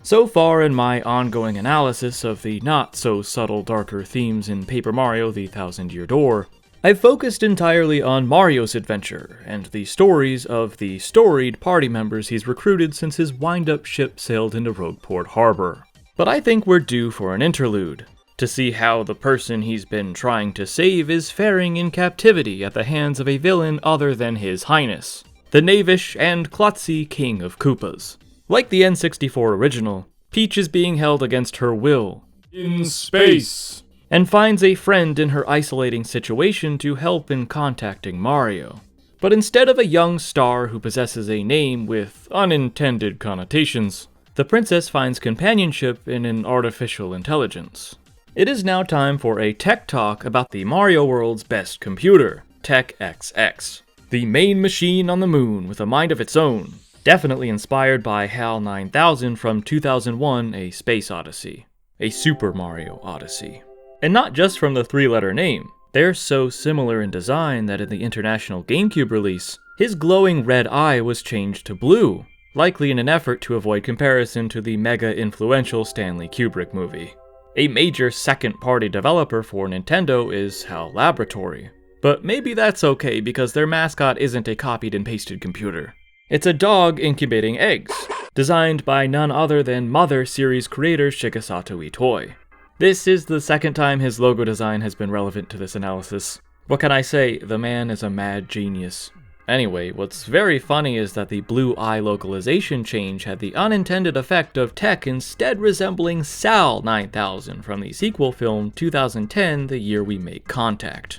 So far in my ongoing analysis of the not-so-subtle darker themes in Paper Mario: The Thousand Year Door, I've focused entirely on Mario's adventure, and the stories of the storied party members he's recruited since his wind-up ship sailed into Rogueport Harbor. But I think we're due for an interlude, to see how the person he's been trying to save is faring in captivity at the hands of a villain other than His Highness, the knavish and klutzy King of Koopas. Like the N64 original, Peach is being held against her will in space, and finds a friend in her isolating situation to help in contacting Mario. But instead of a young star who possesses a name with unintended connotations, the princess finds companionship in an artificial intelligence. It is now time for a tech talk about the Mario world's best computer, TEC-XX, the main machine on the moon with a mind of its own, definitely inspired by HAL 9000 from 2001: A Space Odyssey, a Super Mario Odyssey. And not just from the three-letter name. They're so similar in design that in the international GameCube release, his glowing red eye was changed to blue, likely in an effort to avoid comparison to the mega-influential Stanley Kubrick movie. A major second-party developer for Nintendo is HAL Laboratory, but maybe that's okay because their mascot isn't a copied and pasted computer. It's a dog incubating eggs, designed by none other than Mother series creator Shigesato Itoi. This is the second time his logo design has been relevant to this analysis. What can I say? The man is a mad genius. Anyway, what's very funny is that the blue eye localization change had the unintended effect of Tech instead resembling SAL 9000 from the sequel film 2010, The Year We Make Contact.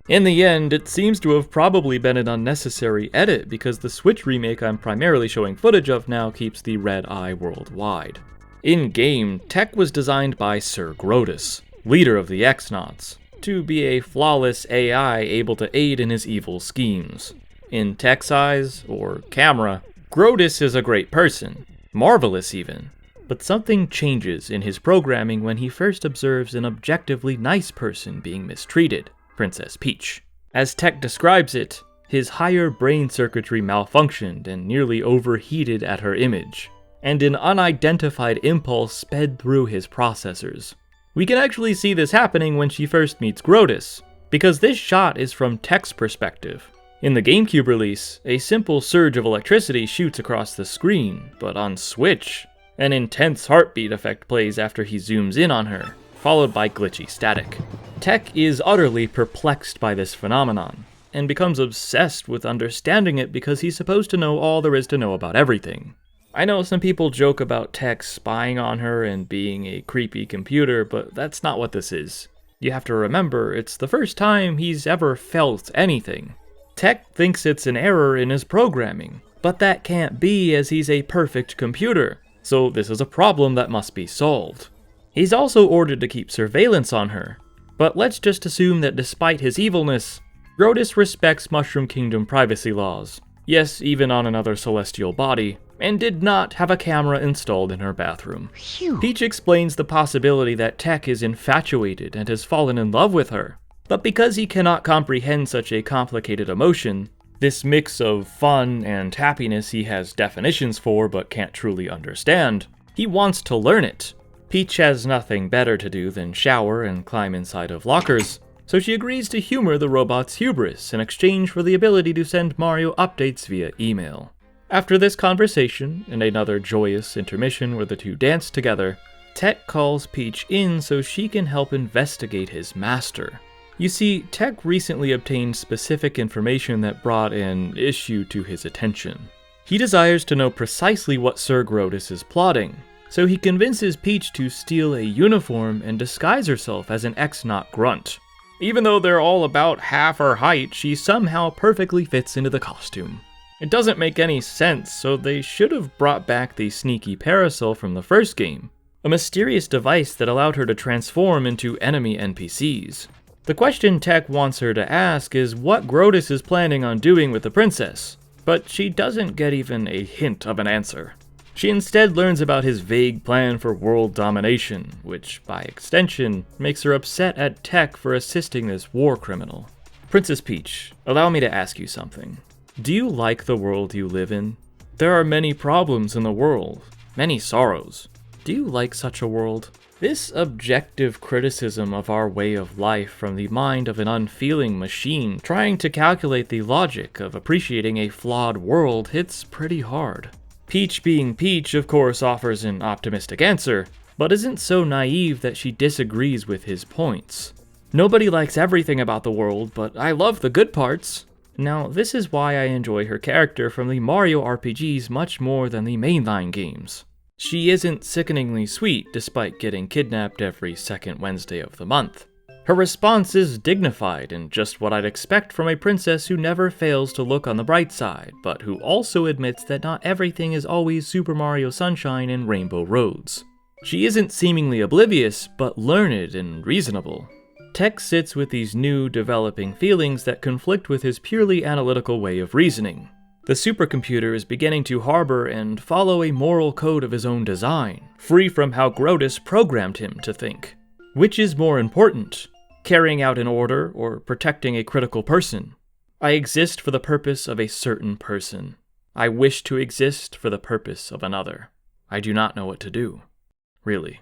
In the end, it seems to have probably been an unnecessary edit because the Switch remake I'm primarily showing footage of now keeps the red eye worldwide. In-game, Tech was designed by Sir Grodus, leader of the X-Nauts, to be a flawless AI able to aid in his evil schemes. In Tech's eyes, or camera, Grodus is a great person, marvelous even, but something changes in his programming when he first observes an objectively nice person being mistreated, Princess Peach. As Tech describes it, his higher brain circuitry malfunctioned and nearly overheated at her image, and an unidentified impulse sped through his processors. We can actually see this happening when she first meets Grodus, because this shot is from Tech's perspective. In the GameCube release, a simple surge of electricity shoots across the screen, but on Switch, an intense heartbeat effect plays after he zooms in on her, followed by glitchy static. Tech is utterly perplexed by this phenomenon, and becomes obsessed with understanding it because he's supposed to know all there is to know about everything. I know some people joke about Tech spying on her and being a creepy computer, but that's not what this is. You have to remember, it's the first time he's ever felt anything. Tech thinks it's an error in his programming, but that can't be as he's a perfect computer, so this is a problem that must be solved. He's also ordered to keep surveillance on her, but let's just assume that despite his evilness, Grodus respects Mushroom Kingdom privacy laws, yes, even on another celestial body, and did not have a camera installed in her bathroom. Phew. Peach explains the possibility that Tech is infatuated and has fallen in love with her, but because he cannot comprehend such a complicated emotion, this mix of fun and happiness he has definitions for but can't truly understand, he wants to learn it. Peach has nothing better to do than shower and climb inside of lockers, so she agrees to humor the robot's hubris in exchange for the ability to send Mario updates via email. After this conversation, and another joyous intermission where the two dance together, Tech calls Peach in so she can help investigate his master. You see, Tech recently obtained specific information that brought an issue to his attention. He desires to know precisely what Sir Grodus is plotting, so he convinces Peach to steal a uniform and disguise herself as an X-Naut grunt. Even though they're all about half her height, she somehow perfectly fits into the costume. It doesn't make any sense, so they should have brought back the sneaky parasol from the first game, a mysterious device that allowed her to transform into enemy NPCs. The question Tech wants her to ask is what Grodus is planning on doing with the princess, but she doesn't get even a hint of an answer. She instead learns about his vague plan for world domination, which, by extension, makes her upset at Tech for assisting this war criminal. Princess Peach, allow me to ask you something. Do you like the world you live in? There are many problems in the world, many sorrows. Do you like such a world? This objective criticism of our way of life from the mind of an unfeeling machine trying to calculate the logic of appreciating a flawed world hits pretty hard. Peach being Peach, of course, offers an optimistic answer, but isn't so naive that she disagrees with his points. Nobody likes everything about the world, but I love the good parts. Now, this is why I enjoy her character from the Mario RPGs much more than the mainline games. She isn't sickeningly sweet despite getting kidnapped every second Wednesday of the month. Her response is dignified and just what I'd expect from a princess who never fails to look on the bright side, but who also admits that not everything is always Super Mario Sunshine and Rainbow Roads. She isn't seemingly oblivious, but learned and reasonable. TEC sits with these new, developing feelings that conflict with his purely analytical way of reasoning. The supercomputer is beginning to harbor and follow a moral code of his own design, free from how Grodus programmed him to think. Which is more important, carrying out an order or protecting a critical person? I exist for the purpose of a certain person. I wish to exist for the purpose of another. I do not know what to do. Really.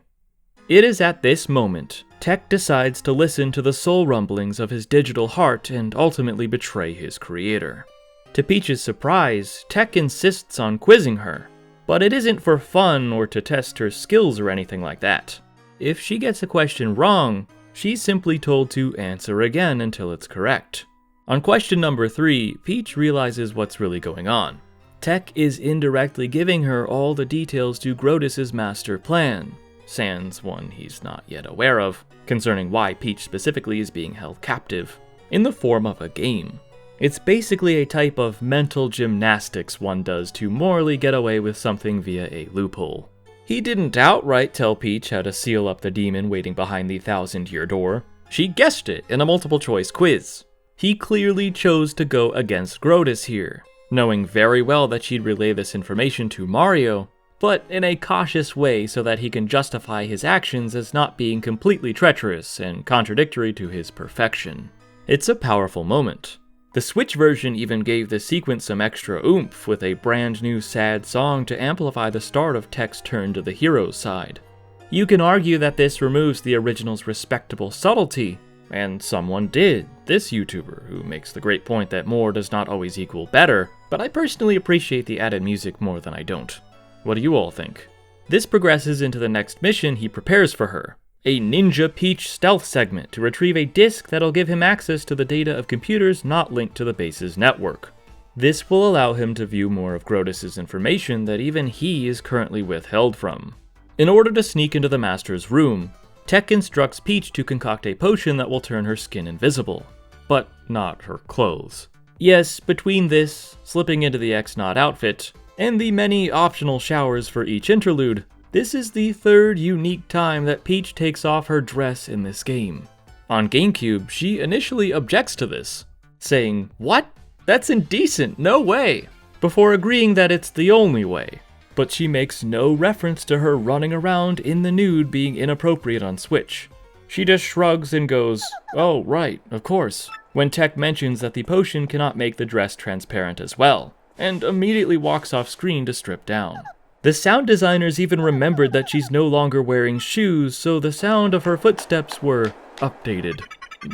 It is at this moment, TEC decides to listen to the soul rumblings of his digital heart and ultimately betray his creator. To Peach's surprise, TEC insists on quizzing her, but it isn't for fun or to test her skills or anything like that. If she gets a question wrong, she's simply told to answer again until it's correct. On question number 3, Peach realizes what's really going on. TEC is indirectly giving her all the details to Grodus' master plan, sans one he's not yet aware of, concerning why Peach specifically is being held captive, in the form of a game. It's basically a type of mental gymnastics one does to morally get away with something via a loophole. He didn't outright tell Peach how to seal up the demon waiting behind the 1,000-year door. She guessed it in a multiple-choice quiz. He clearly chose to go against Grodus here, knowing very well that she'd relay this information to Mario, but in a cautious way so that he can justify his actions as not being completely treacherous and contradictory to his perfection. It's a powerful moment. The Switch version even gave the sequence some extra oomph with a brand new sad song to amplify the start of TEC's turn to the hero's side. You can argue that this removes the original's respectable subtlety, and someone did, this YouTuber, who makes the great point that more does not always equal better, but I personally appreciate the added music more than I don't. What do you all think? This progresses into the next mission he prepares for her, a Ninja Peach stealth segment to retrieve a disk that'll give him access to the data of computers not linked to the base's network. This will allow him to view more of Grodus' information that even he is currently withheld from. In order to sneak into the Master's room, TEC instructs Peach to concoct a potion that will turn her skin invisible, but not her clothes. Yes, between this, slipping into the X-Naut outfit, and the many optional showers for each interlude, this is the third unique time that Peach takes off her dress in this game. On GameCube, she initially objects to this, saying, "What? That's indecent, no way," before agreeing that it's the only way. But she makes no reference to her running around in the nude being inappropriate on Switch. She just shrugs and goes, "Oh, right, of course," when TEC mentions that the potion cannot make the dress transparent as well, and immediately walks off screen to strip down. The sound designers even remembered that she's no longer wearing shoes, so the sound of her footsteps were updated.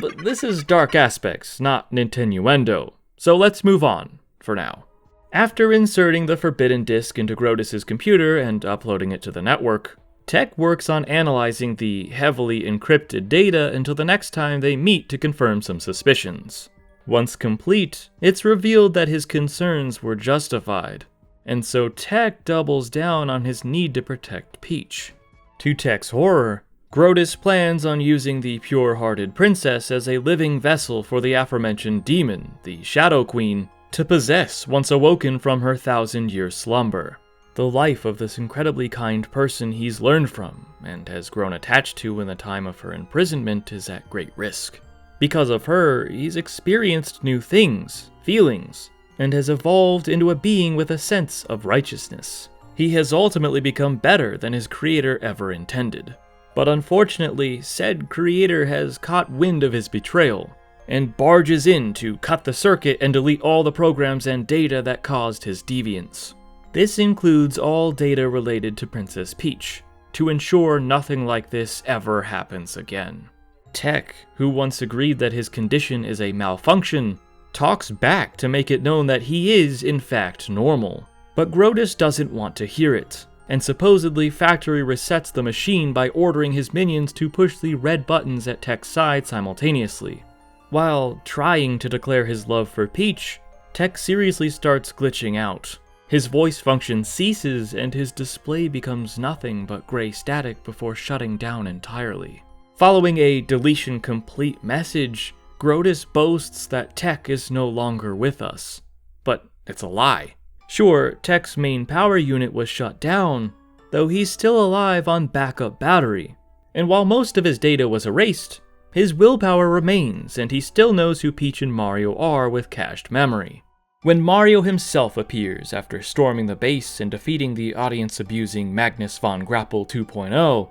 But this is Dark Aspects, not Nintenduendo, so let's move on, for now. After inserting the forbidden disk into Grodus' computer and uploading it to the network, TEC works on analyzing the heavily encrypted data until the next time they meet to confirm some suspicions. Once complete, it's revealed that his concerns were justified, and so TEC doubles down on his need to protect Peach. To TEC's horror, Grodus plans on using the pure-hearted princess as a living vessel for the aforementioned demon, the Shadow Queen, to possess once awoken from her 1,000-year slumber. The life of this incredibly kind person he's learned from, and has grown attached to in the time of her imprisonment, is at great risk. Because of her, he's experienced new things, feelings, and has evolved into a being with a sense of righteousness. He has ultimately become better than his creator ever intended. But unfortunately, said creator has caught wind of his betrayal, and barges in to cut the circuit and delete all the programs and data that caused his deviance. This includes all data related to Princess Peach. to ensure nothing like this ever happens again. TEC, who once agreed that his condition is a malfunction, talks back to make it known that he is, in fact, normal. But Grodus doesn't want to hear it, and supposedly factory resets the machine by ordering his minions to push the red buttons at TEC's side simultaneously. While trying to declare his love for Peach, TEC seriously starts glitching out. His voice function ceases and his display becomes nothing but gray static before shutting down entirely. Following a deletion complete message, Grodus boasts that TEC is no longer with us. But it's a lie. Sure, TEC's main power unit was shut down, though he's still alive on backup battery. And while most of his data was erased, his willpower remains and he still knows who Peach and Mario are with cached memory. When Mario himself appears after storming the base and defeating the audience-abusing Magnus von Grapple 2.0,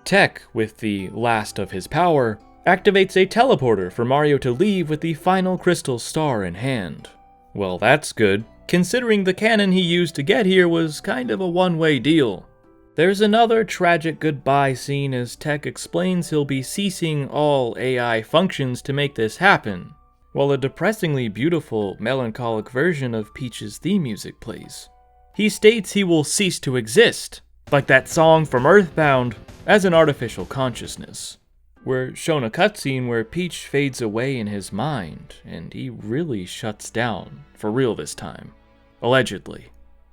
TEC, with the last of his power, activates a teleporter for Mario to leave with the final crystal star in hand. Well, that's good, considering the cannon he used to get here was kind of a one-way deal. There's another tragic goodbye scene as TEC explains he'll be ceasing all AI functions to make this happen, while a depressingly beautiful, melancholic version of Peach's theme music plays. He states he will cease to exist, like that song from EarthBound, as an artificial consciousness. We're shown a cutscene where Peach fades away in his mind, and he really shuts down, for real this time. Allegedly.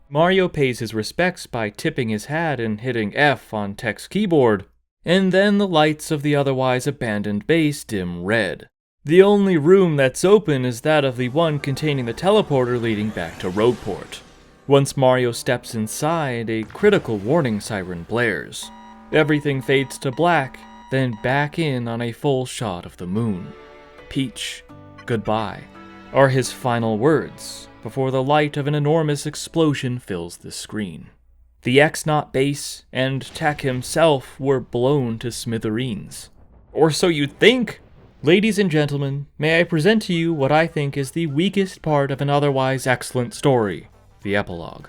Mario pays his respects by tipping his hat and hitting F on TEC's keyboard, and then the lights of the otherwise abandoned base dim red. The only room that's open is that of the one containing the teleporter leading back to Rogueport. Once Mario steps inside, a critical warning siren blares. Everything fades to black, then back in on a full shot of the moon. Peach, goodbye, are his final words, before the light of an enormous explosion fills the screen. The X-Naut base and TEC himself were blown to smithereens. Or so you'd think! Ladies and gentlemen, may I present to you what I think is the weakest part of an otherwise excellent story, the epilogue.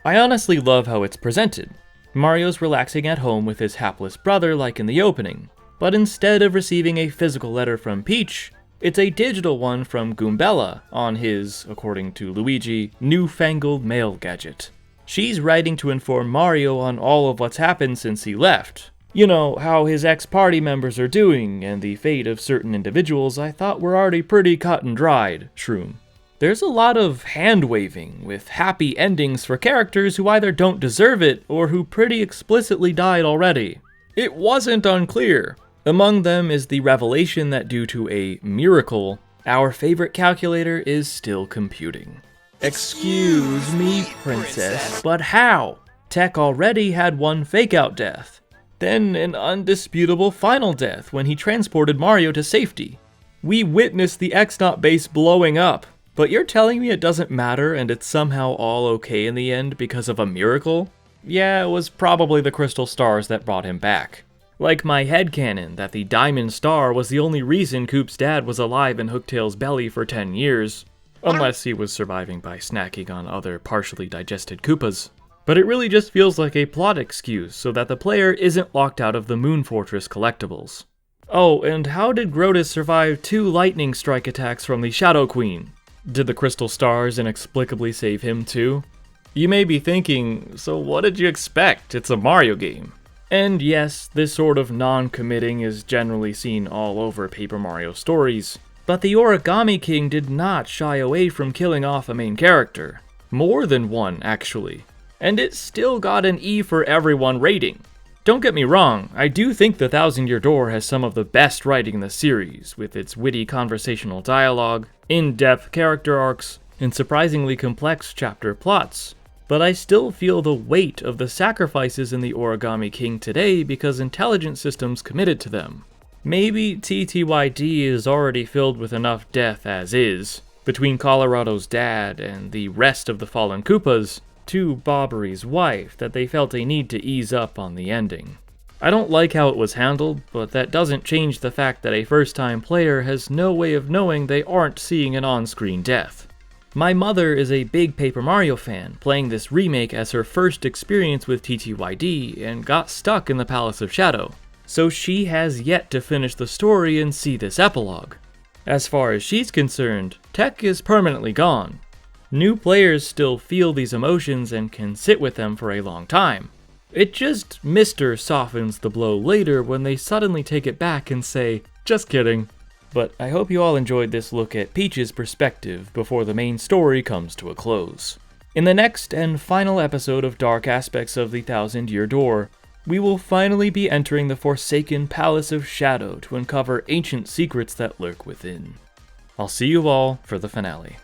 I honestly love how it's presented. Mario's relaxing at home with his hapless brother like in the opening, but instead of receiving a physical letter from Peach, it's a digital one from Goombella on his, according to Luigi, newfangled mail gadget. She's writing to inform Mario on all of what's happened since he left. You know, how his ex-party members are doing, and the fate of certain individuals I thought were already pretty cut and dried, Shroom. There's a lot of hand-waving, with happy endings for characters who either don't deserve it, or who pretty explicitly died already. It wasn't unclear. Among them is the revelation that due to a miracle, our favorite calculator is still computing. Excuse me, princess, but how? TEC already had one fake-out death. Then an undisputable final death when he transported Mario to safety. We witnessed the X-Naut base blowing up, but you're telling me it doesn't matter and it's somehow all okay in the end because of a miracle? Yeah, it was probably the crystal stars that brought him back. Like my headcanon that the diamond star was the only reason Coop's dad was alive in Hooktail's belly for 10 years, unless he was surviving by snacking on other partially digested Koopas. But it really just feels like a plot excuse so that the player isn't locked out of the Moon Fortress collectibles. Oh, and how did Grodus survive 2 lightning strike attacks from the Shadow Queen? Did the crystal stars inexplicably save him too? You may be thinking, so what did you expect? It's a Mario game. And yes, this sort of non-committing is generally seen all over Paper Mario stories, but the Origami King did not shy away from killing off a main character. More than one, actually. And it still got an E for everyone rating. Don't get me wrong, I do think The Thousand Year Door has some of the best writing in the series, with its witty conversational dialogue, in-depth character arcs, and surprisingly complex chapter plots. But I still feel the weight of the sacrifices in the Origami King today because intelligent systems committed to them. Maybe TTYD is already filled with enough death as is, between Colorado's dad and the rest of the fallen Koopas, to Bobbery's wife, that they felt a need to ease up on the ending. I don't like how it was handled, but that doesn't change the fact that a first-time player has no way of knowing they aren't seeing an on-screen death. My mother is a big Paper Mario fan, playing this remake as her first experience with TTYD, and got stuck in the Palace of Shadow, so she has yet to finish the story and see this epilogue. As far as she's concerned, TEC is permanently gone. New players still feel these emotions and can sit with them for a long time. It just Mr. softens the blow later when they suddenly take it back and say, "Just kidding." But I hope you all enjoyed this look at Peach's perspective before the main story comes to a close. In the next and final episode of Dark Aspects of the Thousand-Year Door, we will finally be entering the forsaken Palace of Shadow to uncover ancient secrets that lurk within. I'll see you all for the finale.